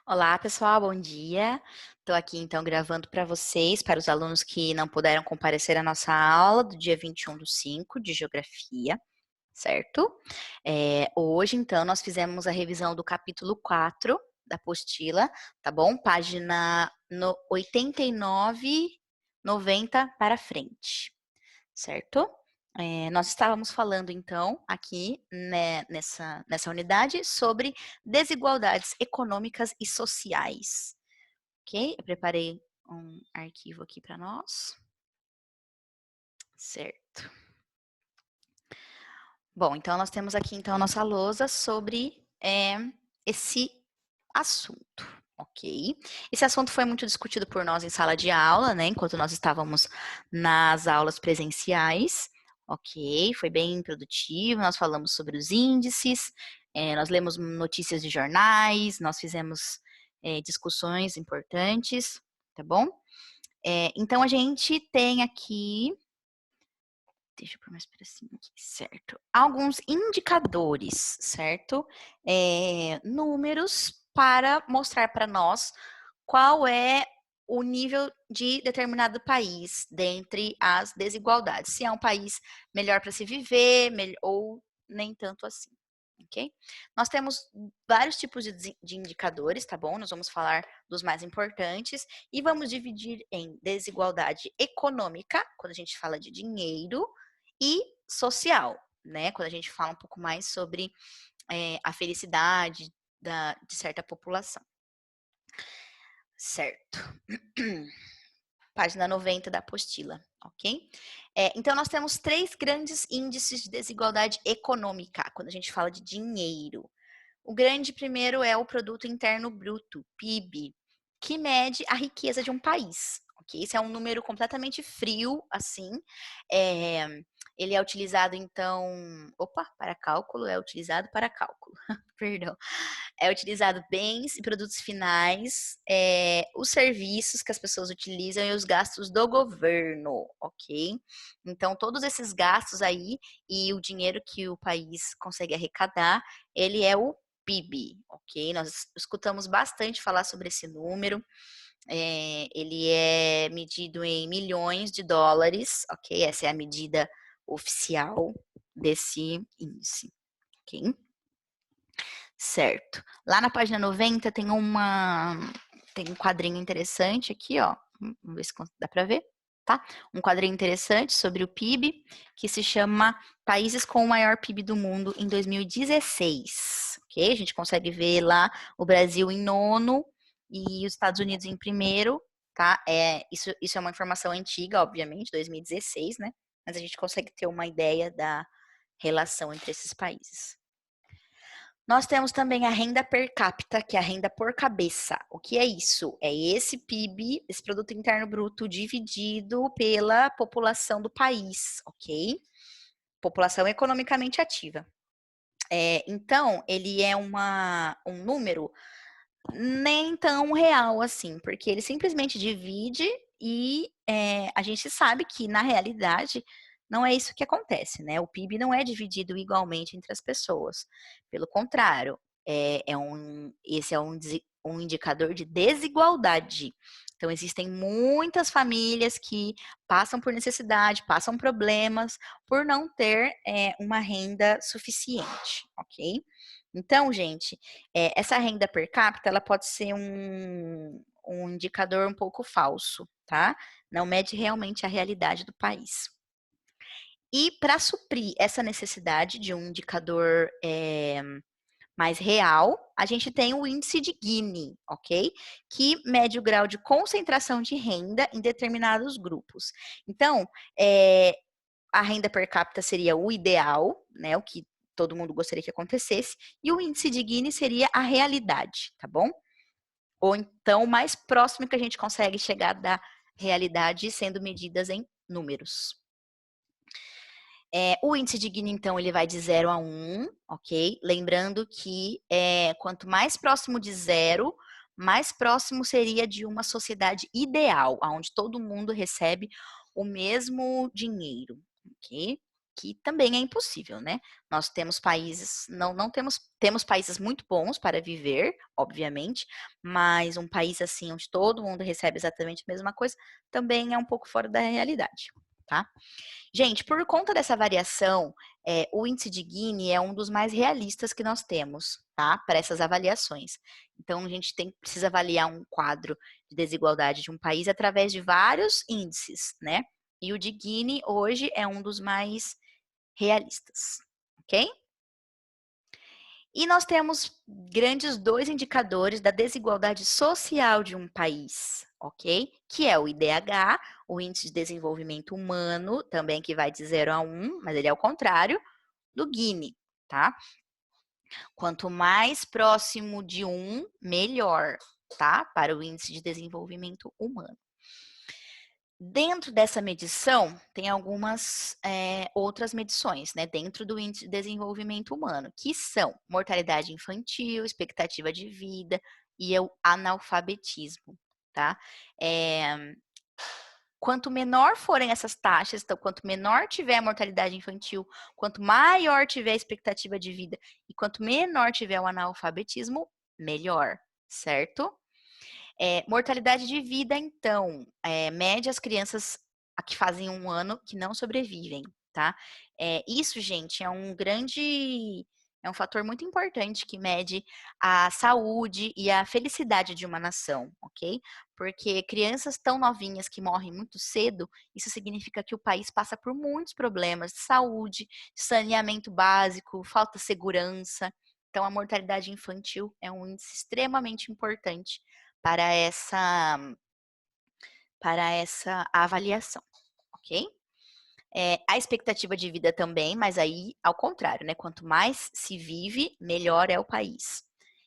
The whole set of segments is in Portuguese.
Olá, pessoal, bom dia. Estou aqui então gravando para vocês, para os alunos que não puderam comparecer à nossa aula do dia 21/5 de Geografia, certo? Hoje, então, nós fizemos a revisão do capítulo 4 da apostila, tá bom? Página 89, 90 para frente, certo? Nós estávamos falando, então, aqui né, nessa unidade sobre desigualdades econômicas e sociais, ok? Eu preparei um arquivo aqui para nós, certo? Bom, então nós temos aqui, então, a nossa lousa sobre esse assunto, ok? Esse assunto foi muito discutido por nós em sala de aula, né, enquanto nós estávamos nas aulas presenciais, ok? Foi bem produtivo, nós falamos sobre os índices, nós lemos notícias de jornais, nós fizemos discussões importantes, tá bom? Então, a gente tem aqui, deixa eu pôr mais para cima aqui, certo? Alguns indicadores, certo? Números para mostrar para nós qual é o nível de determinado país dentre as desigualdades. Se é um país melhor para se viver ou nem tanto assim, ok? Nós temos vários tipos de indicadores, tá bom? Nós vamos falar dos mais importantes e vamos dividir em desigualdade econômica, quando a gente fala de dinheiro, e social, né? Quando a gente fala um pouco mais sobre a felicidade de certa população. Certo. Página 90 da apostila, ok? Então, nós temos 3 grandes índices de desigualdade econômica, quando a gente fala de dinheiro. O grande primeiro é o Produto Interno Bruto, PIB, que mede a riqueza de um país, ok? Esse é um número completamente frio, assim. É, ele é utilizado, então... para cálculo, é utilizado para cálculo, perdão. É utilizado bens e produtos finais, os serviços que as pessoas utilizam e os gastos do governo, ok? Então, todos esses gastos aí e o dinheiro que o país consegue arrecadar, ele é o PIB, ok? Nós escutamos bastante falar sobre esse número. Ele é medido em milhões de dólares, ok? Essa é a medida oficial desse índice, ok? Certo. Lá na página 90 tem um quadrinho interessante aqui, ó. Vamos ver se dá para ver, tá? Um quadrinho interessante sobre o PIB, que se chama Países com o maior PIB do mundo em 2016, ok? A gente consegue ver lá o Brasil em nono e os Estados Unidos em primeiro, tá? Isso é uma informação antiga, obviamente, 2016, né? Mas a gente consegue ter uma ideia da relação entre esses países. Nós temos também a renda per capita, que é a renda por cabeça. O que é isso? É esse PIB, esse Produto Interno Bruto, dividido pela população do país, ok? População economicamente ativa. Então, ele é um número nem tão real assim, porque ele simplesmente divide e a gente sabe que, na realidade, não é isso que acontece, né? O PIB não é dividido igualmente entre as pessoas. Pelo contrário, esse é um indicador de desigualdade. Então, existem muitas famílias que passam por necessidade, passam problemas por não ter uma renda suficiente, ok? Então, gente, essa renda per capita, ela pode ser um indicador um pouco falso, tá? Não mede realmente a realidade do país. E para suprir essa necessidade de um indicador mais real, a gente tem o índice de Gini, ok? Que mede o grau de concentração de renda em determinados grupos. Então, a renda per capita seria o ideal, né? O que todo mundo gostaria que acontecesse, e o índice de Gini seria a realidade, tá bom? Ou então, o mais próximo que a gente consegue chegar da realidade sendo medidas em números. O índice de Gini, então, ele vai de 0 a 1, ok? Lembrando que quanto mais próximo de 0, mais próximo seria de uma sociedade ideal, onde todo mundo recebe o mesmo dinheiro, ok? que também é impossível, né? Nós temos países, não temos países muito bons para viver, obviamente, mas um país assim onde todo mundo recebe exatamente a mesma coisa também é um pouco fora da realidade, tá? Gente, por conta dessa variação, o índice de Gini é um dos mais realistas que nós temos, tá? Para essas avaliações. Então, a gente precisa avaliar um quadro de desigualdade de um país através de vários índices, né? E o de Gini hoje é um dos mais realistas, ok? E nós temos grandes dois indicadores da desigualdade social de um país, ok? Que é o IDH, o Índice de Desenvolvimento Humano, também que vai de 0 a 1, mas ele é o contrário, do Gini, tá? Quanto mais próximo de 1, melhor, tá? Para o Índice de Desenvolvimento Humano. Dentro dessa medição, tem algumas outras medições, né? Dentro do Índice de Desenvolvimento Humano, que são mortalidade infantil, expectativa de vida e o analfabetismo, tá? Quanto menor forem essas taxas, então, quanto menor tiver a mortalidade infantil, quanto maior tiver a expectativa de vida e quanto menor tiver o analfabetismo, melhor, certo? Mortalidade de vida, então, mede as crianças que fazem 1 ano que não sobrevivem, tá? Isso, gente, é um fator muito importante que mede a saúde e a felicidade de uma nação, ok? Porque crianças tão novinhas que morrem muito cedo, isso significa que o país passa por muitos problemas de saúde, saneamento básico, falta de segurança. Então, a mortalidade infantil é um índice extremamente importante para essa avaliação, ok? A expectativa de vida também, mas aí ao contrário, né? Quanto mais se vive, melhor é o país.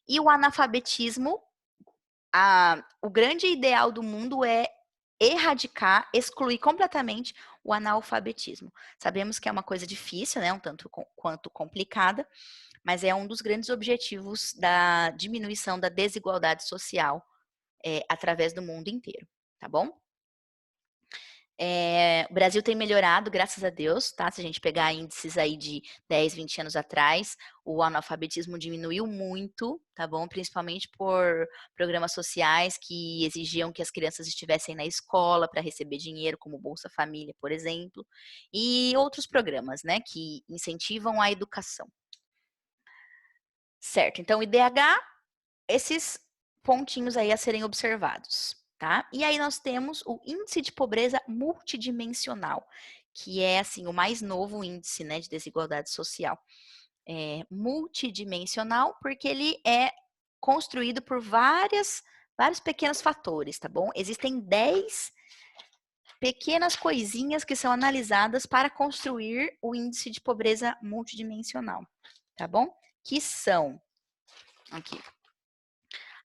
E o analfabetismo, o grande ideal do mundo é erradicar, excluir completamente o analfabetismo. Sabemos que é uma coisa difícil, né? Um tanto quanto complicada, mas é um dos grandes objetivos da diminuição da desigualdade social através do mundo inteiro, tá bom? O Brasil tem melhorado, graças a Deus, tá? Se a gente pegar índices aí de 10, 20 anos atrás, o analfabetismo diminuiu muito, tá bom? Principalmente por programas sociais que exigiam que as crianças estivessem na escola para receber dinheiro, como Bolsa Família, por exemplo, e outros programas, né, que incentivam a educação. Certo, então o IDH, esses pontinhos aí a serem observados, tá? E aí nós temos o índice de pobreza multidimensional, que é assim o mais novo índice, né, de desigualdade social. Multidimensional porque ele é construído por vários pequenos fatores, tá bom? Existem 10 pequenas coisinhas que são analisadas para construir o índice de pobreza multidimensional, tá bom? Que são aqui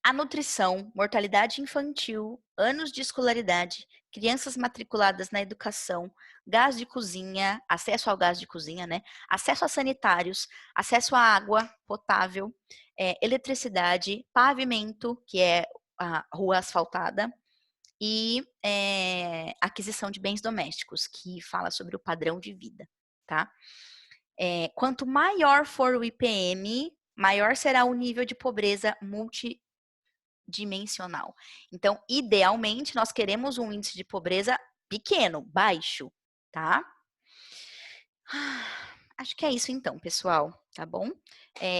a nutrição, mortalidade infantil, anos de escolaridade, crianças matriculadas na educação, gás de cozinha, acesso ao gás de cozinha, né? Acesso a sanitários, acesso à água potável, eletricidade, pavimento, que é a rua asfaltada, e aquisição de bens domésticos, que fala sobre o padrão de vida, tá? Quanto maior for o IPM, maior será o nível de pobreza multidimensional. Então, idealmente, nós queremos um índice de pobreza pequeno, baixo, tá? Acho que é isso então, pessoal, tá bom?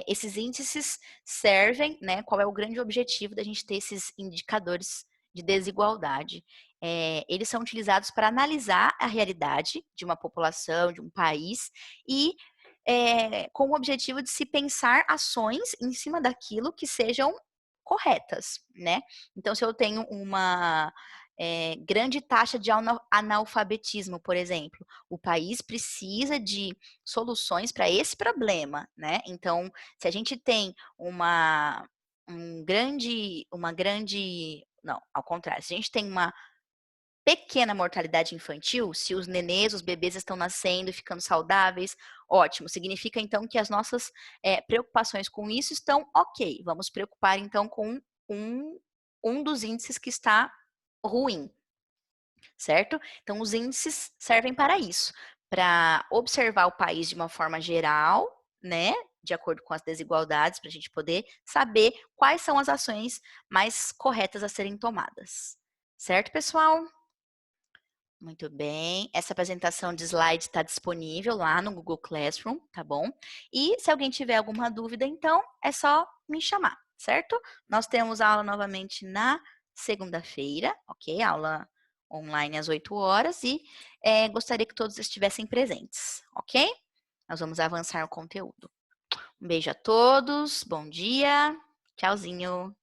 Esses índices servem, né? Qual é o grande objetivo da gente ter esses indicadores de desigualdade? Eles são utilizados para analisar a realidade de uma população, de um país, e com o objetivo de se pensar ações em cima daquilo que sejam corretas, né? Então, se eu tenho uma grande taxa de analfabetismo, por exemplo, o país precisa de soluções para esse problema, né? Então, se a gente tem não, ao contrário, se a gente tem uma pequena mortalidade infantil, se os nenês, os bebês estão nascendo e ficando saudáveis, ótimo. Significa então que as nossas preocupações com isso estão ok. Vamos preocupar então com um dos índices que está ruim, certo? Então, os índices servem para isso, para observar o país de uma forma geral, né? De acordo com as desigualdades, para a gente poder saber quais são as ações mais corretas a serem tomadas. Certo, pessoal? Muito bem. Essa apresentação de slide está disponível lá no Google Classroom, tá bom? E se alguém tiver alguma dúvida, então é só me chamar, certo? Nós temos aula novamente na segunda-feira, ok? Aula online às 8 horas e gostaria que todos estivessem presentes, ok? Nós vamos avançar o conteúdo. Um beijo a todos, bom dia, tchauzinho.